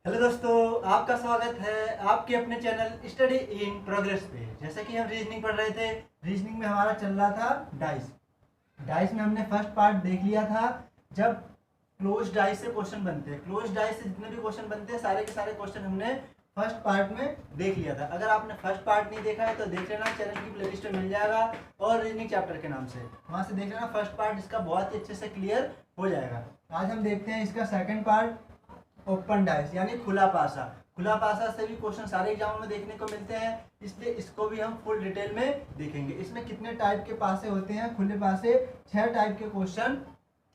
Hello दोस्तों, आपका स्वागत है आपके अपने चैनल स्टडी इन प्रोग्रेस पे। जैसे कि हम रीजनिंग पढ़ रहे थे, रीजनिंग में हमारा चल रहा था डाइस। डाइस में हमने फर्स्ट पार्ट देख लिया था। जब क्लोज डाइस से क्वेश्चन बनते हैं, क्लोज डाइस से जितने भी क्वेश्चन बनते हैं सारे के सारे क्वेश्चन हमने फर्स्ट पार्ट में देख लिया था। अगर आपने फर्स्ट पार्ट नहीं देखा है तो देख लेना, चैनल की प्लेलिस्ट में मिल जाएगा और रीजनिंग चैप्टर के नाम से वहाँ से देख लेना। फर्स्ट पार्ट इसका बहुत ही अच्छे से क्लियर हो जाएगा। आज हम देखते हैं इसका सेकंड पार्ट, ओपन डाइस यानी खुला पासा। खुला पासा से भी क्वेश्चन सारे एग्जामों में देखने को मिलते हैं, इसलिए इसको भी हम फुल डिटेल में देखेंगे। इसमें कितने टाइप के पासे होते हैं? खुले पासे 6 टाइप के क्वेश्चन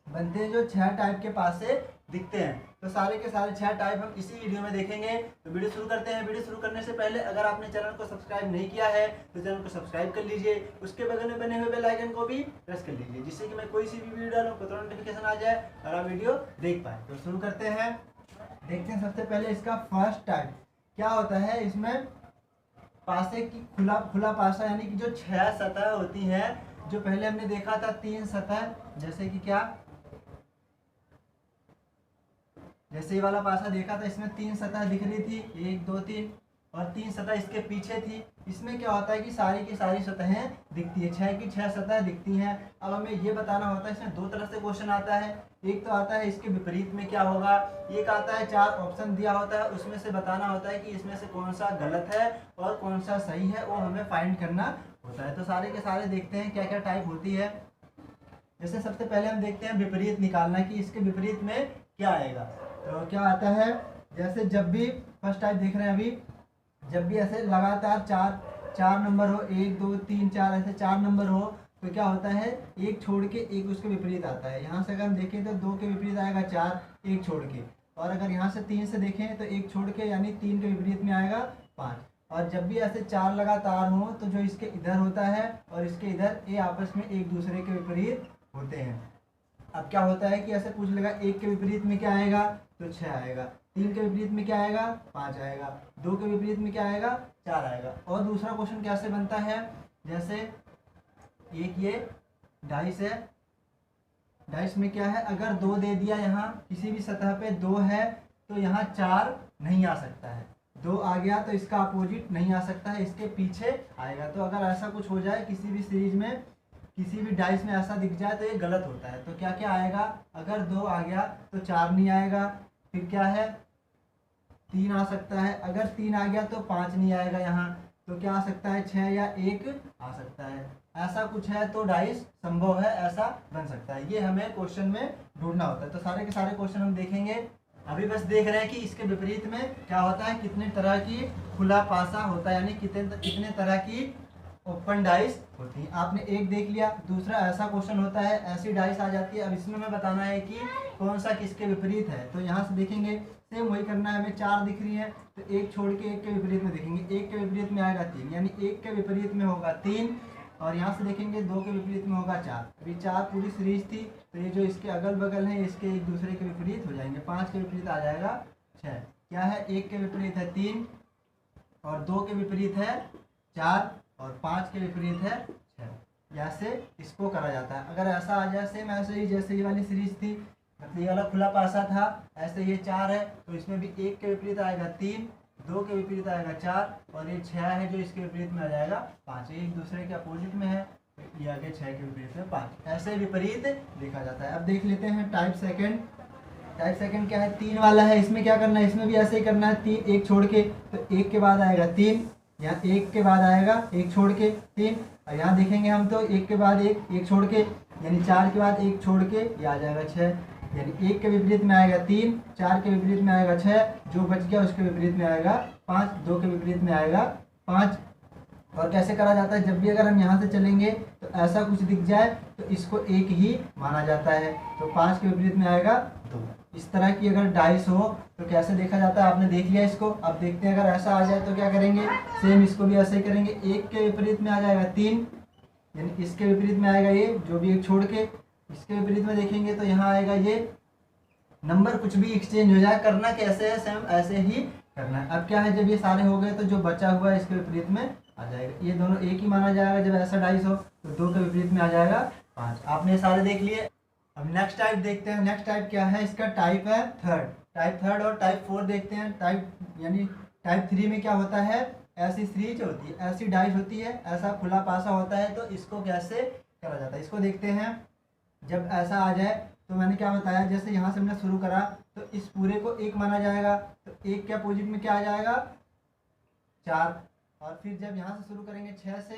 बनते हैं जो 6 टाइप के पासे दिखते हैं। तो सारे के सारे 6 टाइप हम इसी वीडियो में देखेंगे। तो वीडियो शुरू करते हैं। वीडियो शुरू करने से पहले अगर आपने चैनल को सब्सक्राइब नहीं किया है तो चैनल को सब्सक्राइब कर लीजिए, उसके बगल में बने हुए बेल आइकन को भी प्रेस कर लीजिए, जिससे कि मैं कोई सी भी वीडियो डालूं तो तुरंत नोटिफिकेशन आ जाए और आप वीडियो देख पाए। तो शुरू करते हैं। देखते हैं सबसे पहले इसका फर्स्ट टाइप क्या होता है। इसमें पासे की खुला पासा यानी कि जो 6 सतह होती हैं, जो पहले हमने देखा था 3 सतह, जैसे कि क्या, जैसे ये वाला पासा देखा था, इसमें 3 सतह दिख रही थी, 1 2 3, और 3 सतह इसके पीछे थी। इसमें क्या होता है कि सारी की सारी सतहें दिखती है, 6 की 6 सतह दिखती हैं। अब हमें ये बताना होता है, इसमें 2 तरह से क्वेश्चन आता है। एक तो आता है इसके विपरीत में क्या होगा, एक आता है 4 ऑप्शन दिया होता है, उसमें से बताना होता है कि इसमें से कौन सा गलत है और कौन सा सही है, वो हमें फाइंड करना होता है। तो सारे के सारे देखते हैं क्या क्या टाइप होती है। जैसे सबसे पहले हम देखते हैं विपरीत निकालना कि इसके विपरीत में क्या आएगा। तो क्या आता है, जैसे जब भी फर्स्ट टाइप देख रहे हैं अभी, जब भी ऐसे लगातार चार नंबर हो, 1 2 3 4 ऐसे 4 नंबर हो, तो क्या होता है, एक छोड़ के एक उसके विपरीत आता है। यहाँ से अगर हम देखें तो 2 के विपरीत आएगा 4, एक छोड़ के। और अगर यहाँ से 3 से देखें तो एक छोड़ के यानी 3 के विपरीत में आएगा 5। और जब भी ऐसे 4 लगातार हो तो जो इसके इधर होता है और इसके इधर, ये आपस में एक दूसरे के विपरीत होते हैं। अब क्या होता है कि ऐसे पूछ लेगा 1 के विपरीत में क्या आएगा, तो 6 आएगा। 3 के विपरीत में क्या आएगा, 5 आएगा। 2 के विपरीत में क्या आएगा, 4 आएगा। और दूसरा क्वेश्चन कैसे बनता है, जैसे एक ये डाइस है, डाइस में क्या है, अगर 2 दे दिया, यहाँ किसी भी सतह पे 2 है तो यहाँ 4 नहीं आ सकता है। 2 आ गया तो इसका अपोजिट नहीं आ सकता है, इसके पीछे आएगा। तो अगर ऐसा कुछ हो जाए किसी भी सीरीज में, किसी भी डाइस में ऐसा दिख जाए तो ये गलत होता है। तो क्या क्या आएगा, अगर 2 आ गया तो 4 नहीं आएगा। फिर क्या है, 3 आ सकता है। अगर 3 आ गया तो 5 नहीं आएगा यहाँ। तो क्या आ सकता है, 6 या 1 आ सकता है। ऐसा कुछ है तो डाइस संभव है, ऐसा बन सकता है। ये हमें क्वेश्चन में ढूंढना होता है। तो सारे के सारे क्वेश्चन हम देखेंगे। अभी बस देख रहे हैं कि इसके विपरीत में क्या होता है, कितने तरह की खुला पासा होता है, यानी कितने तरह की ओपन डाइस होती है। आपने एक देख लिया। दूसरा ऐसा क्वेश्चन होता है, ऐसी डाइस आ जाती है। अब इसमें हमें बताना है कि कौन सा किसके विपरीत है। तो यहाँ से देखेंगे, सेम वही करना है। हमें 4 दिख रही है तो एक छोड़ के एक के विपरीत में देखेंगे। 1 के विपरीत में आएगा 3, यानी 1 के विपरीत में होगा 3। और यहाँ से देखेंगे 2 के विपरीत में होगा 4। अभी 4 पूरी सीरीज थी, तो ये जो इसके अगल बगल है इसके एक दूसरे के विपरीत हो जाएंगे। 5 के विपरीत आ जाएगा 6। क्या है, 1 के विपरीत है 3 और 2 के विपरीत है 4 और 5 के विपरीत है 6। ऐसे इसको करा जाता है। अगर ऐसा आ जाए सेम ऐसे ही जैसे ये वाली सीरीज थी, मतलब ये वाला खुला पासा था, ऐसे ये 4 है तो इसमें भी 1 के विपरीत आएगा 3, 2 के विपरीत आएगा 4 और ये 6 है जो इसके विपरीत में आ जाएगा 5। ये एक दूसरे के अपोजिट में है, तो ये आगे 6 के विपरीत में 5। ऐसे विपरीत देखा जाता है। अब देख लेते हैं टाइप सेकेंड। टाइप सेकेंड क्या है, 3 वाला है। इसमें क्या करना है, इसमें भी ऐसे ही करना है। 3 1 छोड़ के, तो 1 के बाद आएगा 3, यहाँ 1 के बाद आएगा 1 छोड़ के 3, और यहाँ देखेंगे हम तो 1 के बाद 1 छोड़ के, यानी 4 के बाद 1 छोड़ के ये आ जाएगा 6। यानी 1 के विपरीत में आएगा 3, 4 के विपरीत में आएगा 6, जो बच गया उसके विपरीत में आएगा 5, 2 के विपरीत में आएगा 5। और कैसे करा जाता है, जब भी अगर हम यहाँ से चलेंगे तो ऐसा कुछ दिख जाए तो इसको 1 ही माना जाता है। तो 5 के विपरीत में आएगा 2। इस तरह की अगर डाइस हो तो कैसे देखा जाता है, आपने देख लिया इसको। अब देखते हैं अगर ऐसा आ जाए तो क्या करेंगे, सेम इसको भी ऐसे ही करेंगे। 1 के विपरीत में आ जाएगा 3, यानी इसके विपरीत में आएगा ये जो भी 1 छोड़ के। इसके विपरीत में देखेंगे तो यहाँ आएगा ये। नंबर कुछ भी एक्सचेंज हो जाए, करना कैसे है, सेम ऐसे ही करना है। अब क्या है, जब ये सारे हो गए तो जो बचा हुआ है इसके विपरीत में आ जाएगा। ये दोनों एक ही माना जाएगा जब ऐसा डाइस हो। तो 2 के विपरीत में आ जाएगा 5। आपने सारे देख लिए। अब नेक्स्ट टाइप देखते हैं। नेक्स्ट टाइप क्या है, इसका टाइप है थर्ड। टाइप थर्ड और टाइप 4 देखते हैं। टाइप 3 में क्या होता है, ऐसी सीरीज होती है, ऐसी डाइस होती है, ऐसा खुला पासा होता है। तो इसको कैसे करा जाता है इसको देखते हैं। जब ऐसा आ जाए तो मैंने क्या बताया, जैसे यहाँ से हमने शुरू करा तो इस पूरे को 1 माना जाएगा, तो 1 के अपोजिट में क्या आ जाएगा 4। और फिर जब यहाँ से शुरू करेंगे 6 से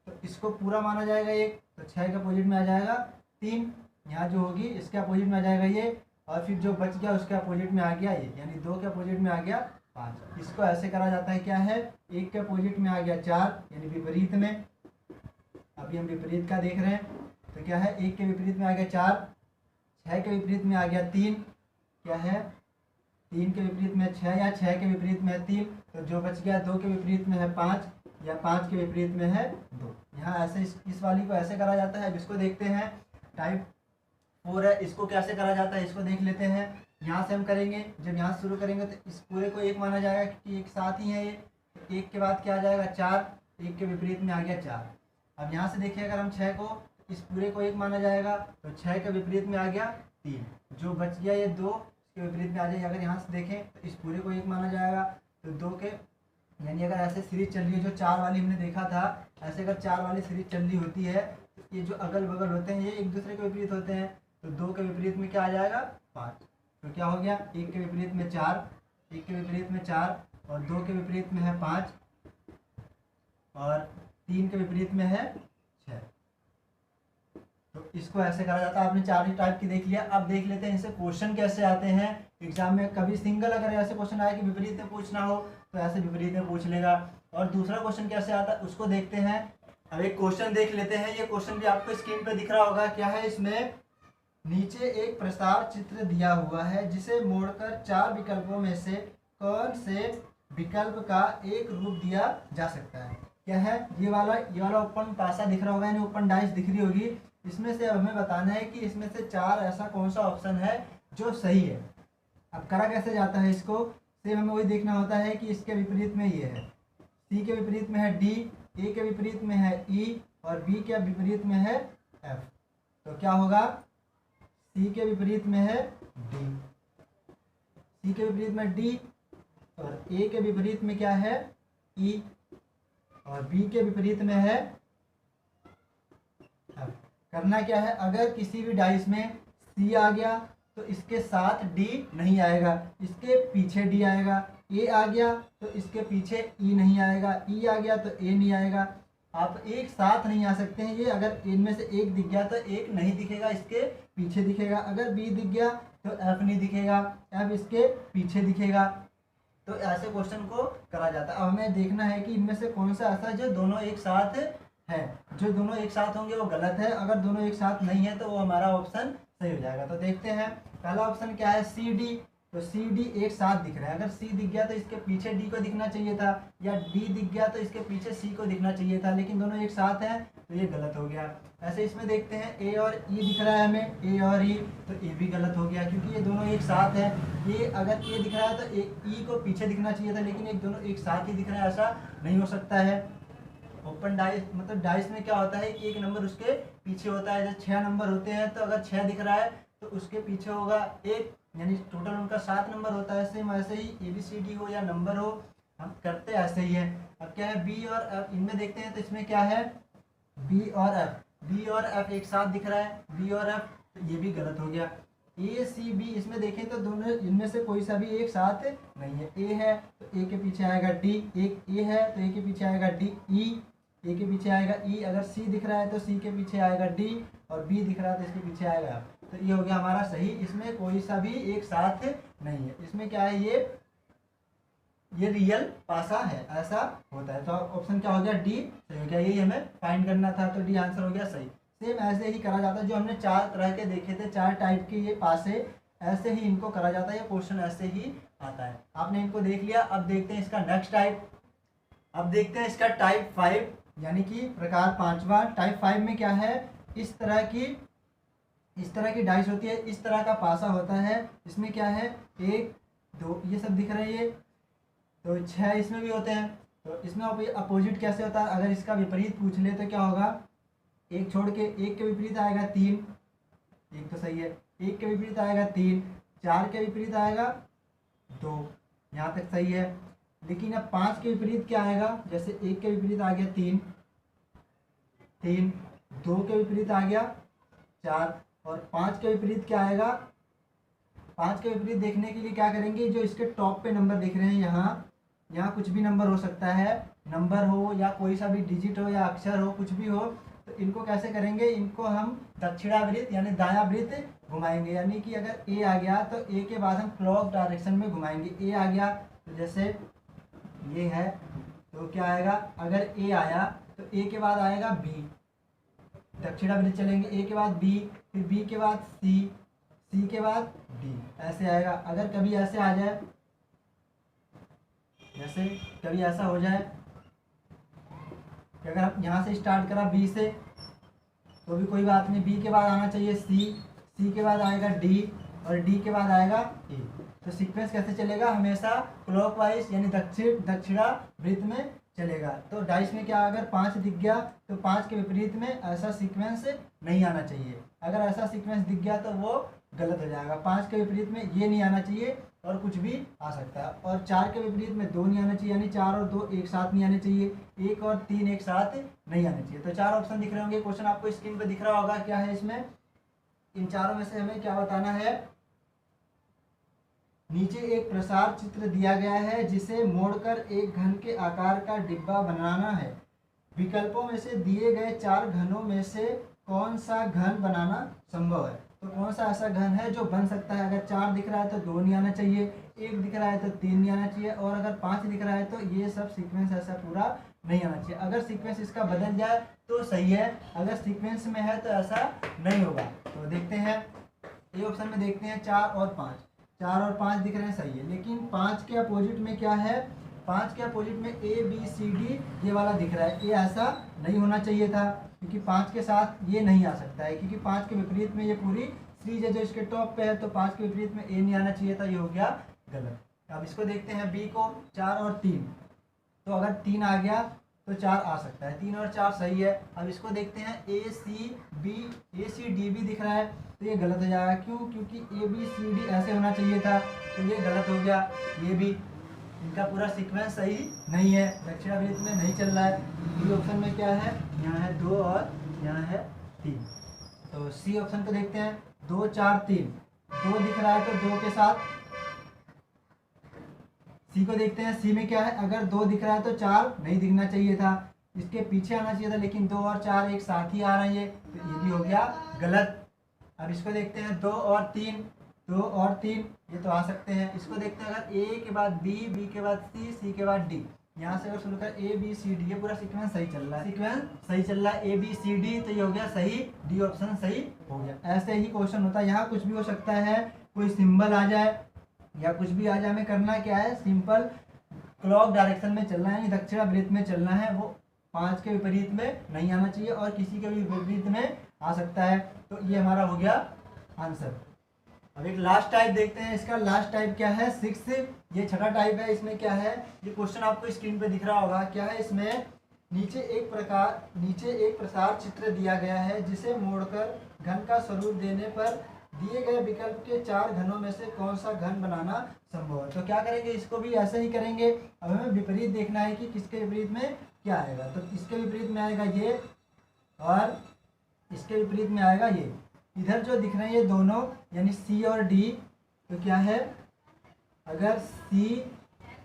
तो इसको पूरा माना जाएगा 1, तो 6 के अपोजिट में आ जाएगा 3। यहाँ जो होगी इसके अपोजिट में आ जाएगा ये, और फिर जो बच गया उसके अपोजिट में आ गया ये, यानी 2 के अपोजिट में आ गया 5। इसको ऐसे करा जाता है, क्या है 1 के अपोजिट में आ गया 4 यानी विपरीत में। अभी हम विपरीत का देख रहे हैं, तो क्या है 1 के विपरीत में आ गया 4, 6 के विपरीत में आ गया 3, क्या है 3 के विपरीत में 6 या 6 के विपरीत में है 3, तो जो बच गया 2 के विपरीत में है 5 या 5 के विपरीत में है 2। यहाँ ऐसे इस वाली को ऐसे करा जाता है। अब इसको देखते हैं, टाइप 4 है, इसको कैसे करा जाता है इसको देख लेते हैं। यहाँ से हम करेंगे, जब यहाँ से शुरू करेंगे तो इस पूरे को 1 माना जाएगा क्योंकि एक साथ ही है ये। तो 1 के बाद क्या आ जाएगा 4, 1 के विपरीत में आ गया 4। अब यहाँ से देखिए अगर हम 6 को, इस पूरे को 1 माना जाएगा, तो 6 के विपरीत में आ गया 3, जो बच गया ये 2 के विपरीत में आ जाएगा। अगर यहाँ से देखें तो इस पूरे को 1 माना जाएगा, तो 2 के, यानी अगर ऐसे सीरीज चल रही है जो 4 वाली हमने देखा था, ऐसे अगर 4 वाली सीरीज चल रही होती है तो ये जो अगल बगल होते हैं ये एक दूसरे के विपरीत होते हैं। तो 2 के विपरीत में क्या आ जाएगा 5, तो क्या हो गया 1 के विपरीत में 4, 1 के विपरीत में 4 और 2 के विपरीत में है 5 और 3 के विपरीत में है 6। तो इसको ऐसे करा जाता है। आपने 4 ही टाइप की देख लिया। अब देख लेते हैं इनसे क्वेश्चन कैसे आते हैं एग्जाम में। कभी सिंगल अगर ऐसे क्वेश्चन आए कि विपरीत में पूछना हो तो ऐसे विपरीत में पूछ लेगा। और दूसरा क्वेश्चन कैसे आता है उसको देखते हैं। अब एक क्वेश्चन देख लेते हैं। ये क्वेश्चन भी आपको स्क्रीन पे दिख रहा होगा। क्या है इसमें, नीचे एक प्रस्ताव चित्र दिया हुआ है जिसे मोड़कर 4 विकल्पों में से कौन से विकल्प का एक रूप दिया जा सकता है। क्या है, ये वाला ओपन पासा दिख रहा होगा, यानी ओपन डाइस दिख रही होगी। इसमें से अब हमें बताना है कि इसमें से 4 ऐसा कौन सा ऑप्शन है जो सही है। अब करा कैसे जाता है इसको, सेम हमें वही देखना होता है कि इसके विपरीत में ये है, सी के विपरीत में है डी, ए के विपरीत में है ई और बी के विपरीत में है एफ। तो क्या होगा, सी के विपरीत में है डी, सी के विपरीत में डी और ए के विपरीत में क्या है ई और बी के विपरीत में है एफ। करना क्या है, अगर किसी भी डाइस में सी आ गया तो इसके साथ डी नहीं आएगा, इसके पीछे डी आएगा। ए आ गया तो इसके पीछे ई नहीं आएगा, ई आ गया तो ए नहीं आएगा। आप एक साथ नहीं आ सकते हैं ये। अगर इनमें से एक दिख गया तो एक नहीं दिखेगा, इसके पीछे दिखेगा। अगर बी दिख गया तो एफ नहीं दिखेगा, एफ इसके पीछे दिखेगा। तो ऐसे क्वेश्चन को करा जाता है। अब हमें देखना है कि इनमें से कौन सा ऐसा जो दोनों एक साथ है। जो दोनों एक साथ होंगे वो गलत है, अगर दोनों एक साथ नहीं है तो वो हमारा ऑप्शन सही हो जाएगा। तो देखते हैं पहला ऑप्शन क्या है, सी डी। तो सी डी एक साथ दिख रहा है। अगर सी दिख गया तो इसके पीछे डी को दिखना चाहिए था, या डी दिख गया तो इसके पीछे सी को दिखना चाहिए था, लेकिन दोनों एक साथ हैं तो ये गलत हो गया। ऐसे इसमें देखते हैं ए और ई दिख रहा है हमें, ए और ई, तो ए भी गलत हो गया क्योंकि ये दोनों एक साथ है। ये अगर ए दिख रहा है तो ई को पीछे दिखना चाहिए था, लेकिन एक दोनों एक साथ ही दिख रहा है, ऐसा नहीं हो सकता है। ओपन डाइस मतलब डाइस में क्या होता है कि एक नंबर उसके पीछे होता है। जैसे 6 नंबर होते हैं तो अगर 6 दिख रहा है तो उसके पीछे होगा 1, यानी टोटल उनका 7 नंबर होता है। सेम ऐसे ही ABCD हो या नंबर हो, हम करते ऐसे ही है। अब क्या है बी और एफ, इनमें देखते हैं तो इसमें क्या है बी और एफ, बी और एफ एक साथ दिख रहा है, बी और एफ, तो ये भी गलत हो गया। ए सी बी, इसमें देखें तो दोनों इनमें से कोई सा भी एक साथ नहीं है। ए है तो ए के पीछे आएगा डी, एक ए है तो ए के पीछे आएगा डी, ई ए के पीछे आएगा ई। अगर सी दिख रहा है तो सी के पीछे आएगा डी और बी दिख रहा है तो इसके पीछे आएगा। तो ये हो गया हमारा सही। इसमें कोई सा भी एक साथ नहीं है। इसमें क्या है, ये रियल पासा है, ऐसा होता है। तो ऑप्शन क्या हो गया, डी सही हो गया। यही हमें फाइंड करना था, तो डी आंसर हो गया सही। सेम ऐसे ही करा जाता है। जो हमने 4 तरह के देखे थे, 4 टाइप के ये पासे, ऐसे ही इनको करा जाता है। ये क्वेश्चन ऐसे ही आता है। आपने इनको देख लिया। अब देखते हैं इसका नेक्स्ट टाइप। अब देखते हैं इसका टाइप 5, यानी कि प्रकार 5वां। टाइप 5 में क्या है, इस तरह की डाइस होती है, इस तरह का पासा होता है। इसमें क्या है 1 2 ये सब दिख रहे हैं, तो 6 इसमें भी होते हैं। तो इसमें अपोजिट कैसे होता है, अगर इसका विपरीत पूछ ले तो क्या होगा, एक छोड़ के एक के विपरीत आएगा 3, एक तो सही है। एक के विपरीत आएगा 3, 4 के विपरीत आएगा 2, यहाँ तक सही है। लेकिन अब 5 के विपरीत क्या आएगा, जैसे 1 के विपरीत आ गया 3, 2 के विपरीत आ गया 4, और 5 के विपरीत क्या आएगा। 5 के विपरीत देखने के लिए क्या करेंगे, जो इसके टॉप पे नंबर दिख रहे हैं यहाँ कुछ भी नंबर हो सकता है, नंबर हो या कोई सा भी डिजिट हो या अक्षर हो, कुछ भी हो, तो इनको कैसे करेंगे, इनको हम दक्षिणावृत्त यानी दायावृत्त घुमाएंगे। यानी कि अगर ए आ गया तो ए के बाद हम क्लॉक डायरेक्शन में घुमाएंगे। ए आ गया तो जैसे ये है तो क्या आएगा, अगर ए आया तो ए के बाद आएगा बी, दक्षिणावृत्त चलेंगे। ए के बाद बी, फिर बी के बाद सी, सी के बाद डी, ऐसे आएगा। अगर कभी ऐसे आ जाए, जैसे कभी ऐसा हो जाए कि अगर हम यहाँ से स्टार्ट करा बी से तो भी कोई बात नहीं, बी के बाद आना चाहिए सी, सी के बाद आएगा डी, और डी के बाद आएगा ए। तो सीक्वेंस कैसे चलेगा, हमेशा क्लॉकवाइज यानी दक्षिणावृत्त में चलेगा। तो डाइस में क्या, अगर 5 दिख गया तो 5 के विपरीत में ऐसा सीक्वेंस नहीं आना चाहिए। अगर ऐसा सीक्वेंस दिख गया तो वो गलत हो जाएगा। 5 के विपरीत में ये नहीं आना चाहिए और कुछ भी आ सकता है। और 4 के विपरीत में 2 नहीं आना चाहिए, यानी 4 और 2 एक साथ नहीं आने चाहिए, 1 और 3 एक साथ नहीं आने चाहिए। तो 4 ऑप्शन दिख रहे होंगे। क्वेश्चन आपको स्क्रीन पे दिख रहा होगा, क्या है इसमें, इन चारों में से हमें क्या बताना है। नीचे एक प्रसार चित्र दिया गया है जिसे मोड़कर एक घन के आकार का डिब्बा बनाना है। विकल्पों में से दिए गए 4 घनों में से कौन सा घन बनाना संभव है। तो कौन सा ऐसा घन है जो बन सकता है। अगर 4 दिख रहा है तो 2 नहीं आना चाहिए, 1 दिख रहा है तो 3 नहीं आना चाहिए, और अगर 5 दिख रहा है तो ये सब सीक्वेंस ऐसा पूरा नहीं आना चाहिए। अगर सीक्वेंस इसका बदल जाए तो सही है, अगर सीक्वेंस में है तो ऐसा नहीं होगा। तो देखते हैं, ए ऑप्शन में देखते हैं 4 और 5, 4 और 5 दिख रहे हैं, सही है। लेकिन 5 के अपोजिट में क्या है, 5 के अपोजिट में ए बी सी डी ये वाला दिख रहा है। ये ऐसा नहीं होना चाहिए था, क्योंकि 5 के साथ ये नहीं आ सकता है, क्योंकि 5 के विपरीत में ये पूरी सीरीज है जो इसके टॉप पे है। तो 5 के विपरीत में ए नहीं आना चाहिए था, ये हो गया गलत। अब इसको देखते हैं बी को, 4 और 3, तो अगर 3 आ गया तो 4 आ सकता है, 3 और 4 सही है। अब इसको देखते हैं ए सी डी भी दिख रहा है, तो ये गलत हो जाएगा। क्यों, क्योंकि ए बी सी डी ऐसे होना चाहिए था, तो ये गलत हो गया। ये भी इनका पूरा सीक्वेंस सही नहीं है, दक्षिणावृत्त में नहीं चल रहा है। बी ऑप्शन में क्या है, यहाँ है 2 और यहाँ है 3। तो सी ऑप्शन को देखते हैं, 2 4 3, 2 दिख रहा है तो 2 के साथ। सी को देखते हैं, सी में क्या है, अगर 2 दिख रहा है तो 4 नहीं दिखना चाहिए था, इसके पीछे आना चाहिए था, लेकिन 2 और 4 एक साथ ही आ रही है, तो ये भी हो गया गलत। अब इसको देखते हैं, 2 और 3, 2 और 3 ये तो आ सकते हैं। इसको देखते हैं, अगर ए के बाद बी, बी के बाद सी, सी के बाद डी, यहाँ से अगर शुरू कर ए बी सी डी, ये पूरा सीक्वेंस सही चल रहा है, सीक्वेंस सही चल रहा है, ए बी सी डी, तो ये हो गया सही, डी ऑप्शन सही हो गया। ऐसे ही क्वेश्चन होता है, यहाँ कुछ भी हो सकता है, कोई सिंबल आ जाए या कुछ भी आ जाए। हमें करना क्या है, सिंपल क्लॉक डायरेक्शन में चलना है, दक्षिणावृत्त में चलना है, वो 5 के विपरीत में नहीं आना चाहिए और किसी के भी विपरीत में आ सकता है। तो ये हमारा हो गया आंसर। अब एक लास्ट टाइप देखते हैं, इसका लास्ट टाइप क्या है, 6, ये छठा टाइप है। इसमें क्या है, ये क्वेश्चन आपको स्क्रीन पे दिख रहा होगा, क्या है इसमें, नीचे एक प्रसार चित्र दिया गया है जिसे मोड़कर घन का स्वरूप देने पर दिए गए विकल्प के 4 घनों में से कौन सा घन बनाना संभव है। तो क्या करेंगे, इसको भी ऐसे ही करेंगे। अब हमें विपरीत देखना है कि किसके विपरीत में क्या आएगा। तो इसके विपरीत में आएगा ये और इसके विपरीत में आएगा ये। इधर जो दिख रहे हैं ये दोनों यानी सी और डी, तो क्या है, अगर सी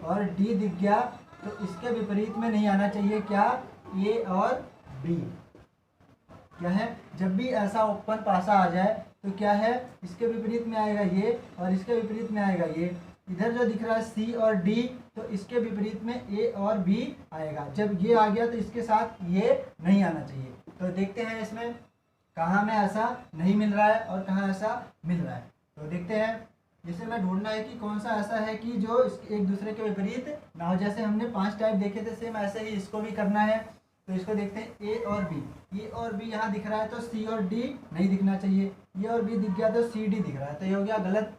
और डी दिख गया तो इसके विपरीत में नहीं आना चाहिए, क्या, ए और बी। क्या है, जब भी ऐसा ओपन पासा आ जाए तो क्या है, इसके विपरीत में आएगा ये और इसके विपरीत में आएगा ये। इधर जो दिख रहा है सी और डी, तो इसके विपरीत में ए और बी आएगा। जब ये आ गया तो इसके साथ ये नहीं आना चाहिए। तो देखते हैं इसमें कहाँ में ऐसा नहीं मिल रहा है और कहाँ ऐसा मिल रहा है। तो देखते हैं, जैसे मैं ढूंढना है कि कौन सा ऐसा है कि जो एक दूसरे के विपरीत ना हो। जैसे हमने 5 टाइप देखे थे, सेम ऐसे ही इसको भी करना है। तो इसको देखते हैं, ए और बी यहाँ दिख रहा है तो सी और डी नहीं दिखना चाहिए, ए और बी दिख गया तो सी डी दिख रहा है, तो ये हो गया गलत।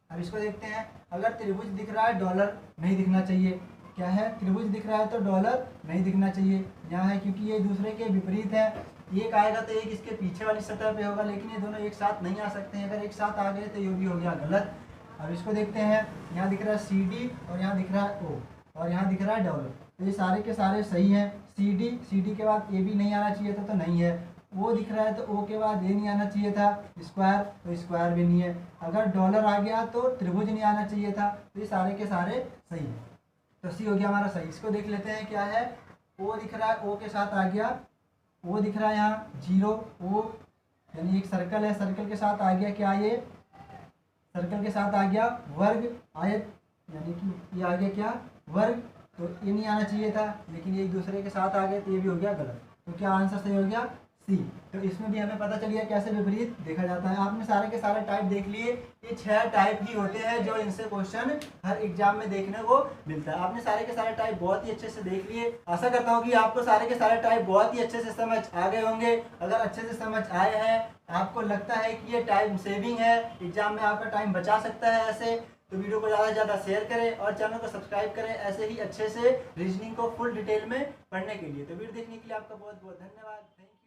अब इसको देखते हैं, अगर त्रिभुज दिख रहा है डॉलर नहीं दिखना चाहिए। क्या है, त्रिभुज दिख रहा है तो डॉलर नहीं दिखना चाहिए यहाँ है, क्योंकि ये दूसरे के विपरीत है। एक आएगा तो एक इसके पीछे वाली सतह पे होगा, लेकिन ये दोनों एक साथ नहीं आ सकते हैं। अगर एक साथ आ गए तो ये भी हो गया गलत। अब इसको देखते हैं, यहाँ दिख रहा है CD और यहाँ दिख रहा है O और यहाँ दिख रहा है डॉलर, तो ये सारे के सारे सही हैं। CD के बाद AB नहीं आना चाहिए था तो नहीं है, O दिख रहा है तो O के बाद A नहीं आना चाहिए था, स्क्वायर तो स्क्वायर भी नहीं है, अगर डॉलर आ गया तो त्रिभुज नहीं आना चाहिए था, तो ये सारे के सारे सही है। तो C हो गया हमारा सही। इसको देख लेते हैं क्या है, O दिख रहा है, O के साथ आ गया, O दिख रहा है यहाँ 0 O, यानी एक सर्कल है, सर्कल के साथ आ गया क्या, ये सर्कल के साथ आ गया वर्ग आयत, यानी कि ये आ गया क्या वर्ग, तो ये नहीं आना चाहिए था, लेकिन ये एक दूसरे के साथ आ गए तो ये भी हो गया गलत। तो क्या आंसर सही हो गया C। तो इसमें भी हमें पता चल गया कैसे विपरीत देखा जाता है। आपने सारे के सारे टाइप देख लिए, ये 6 टाइप ही होते हैं जो इनसे क्वेश्चन हर एग्जाम में देखने को मिलता है। आपने सारे के सारे टाइप बहुत ही अच्छे से देख लिए। आशा करता हूँ कि आपको सारे के सारे टाइप बहुत ही अच्छे से समझ आ गए होंगे। अगर अच्छे से समझ आए हैं, आपको लगता है कि ये टाइम सेविंग है, एग्जाम में आपका टाइम बचा सकता है ऐसे, तो वीडियो को ज़्यादा से ज़्यादा शेयर करें और चैनल को सब्सक्राइब करें ऐसे ही अच्छे से रीजनिंग को फुल डिटेल में पढ़ने के लिए। तो वीडियो देखने के लिए आपका बहुत बहुत धन्यवाद। Thank you.